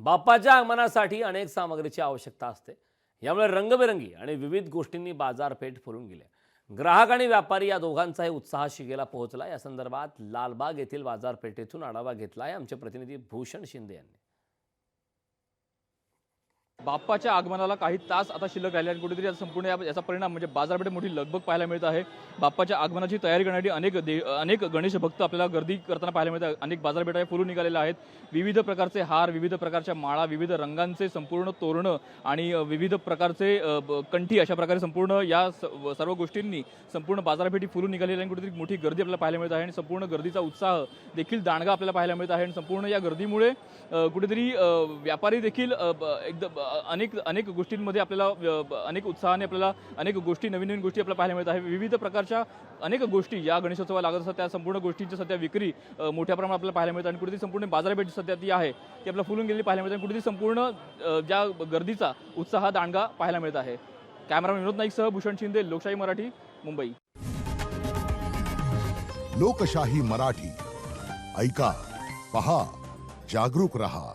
बाप्पाच्या आगमनासाठी अनेक सामग्रीची आवश्यकता असते. यामुळे रंगबेरंगी आणि विविध गोष्टींनी बाजारपेठ फुलून गेली. ग्राहक आणि व्यापारी या दोघांचाही उत्साह शिगेला पोहोचला. या संदर्भात लालबाग येथील बाजारपेठेतून आढावा घेतलाय आमचे प्रतिनिधी भूषण शिंदे यांनी. बाप्पाच्या आगमनाला काही तास आता शिल्लक राहिले आणि कुठेतरी संपूर्ण याचा परिणाम म्हणजे बाजारपेठेत मोठी लगबग पाहायला मिळत आहे. बाप्पाच्या आगमनाची तयारी करण्यासाठी अनेक गणेश भक्त आपल्याला गर्दी करताना पाहायला मिळतात. अनेक बाजारपेठा फुलून निघालेल्या आहेत. विविध प्रकारचे हार, विविध प्रकारच्या माळा, विविध रंगांचे संपूर्ण तोरणं आणि विविध प्रकारचे कंठी अशा प्रकारे संपूर्ण या सर्व गोष्टींनी संपूर्ण बाजारपेठी फुलून निघालेली आणि कुठेतरी मोठी गर्दी आपल्याला पाहायला मिळत आहे आणि संपूर्ण गर्दीचा उत्साह देखील दांडगा आपल्याला पाहायला मिळत आहे. आणि संपूर्ण या गर्दीमुळे कुठेतरी व्यापारी देखील एकदम अनेक गोष्टींमध्ये आपल्याला अनेक उत्साहाने आपल्याला अनेक गोष्टी नवीन गोष्टी आपल्याला पाहायला मिळत आहे. विविध प्रकारच्या अनेक गोष्टी या गणेशोत्सवाला लागत असतात. त्या संपूर्ण गोष्टींची सध्या विक्री मोठ्या प्रमाणात आपल्याला पाहायला मिळते आणि कुठेतरी संपूर्ण बाजारपेठ सध्या ती आहे ती आपल्याला फुलून गेलेली पाहायला मिळते आणि कुठेतरी संपूर्ण ज्या गर्दीचा उत्साह दांडगा पाहायला मिळत आहे. कॅमेरामॅन विनोद नाईकसह भूषण शिंदे, लोकशाही मराठी, मुंबई. लोकशाही मराठी ऐका, पहा, जागरूक रहा.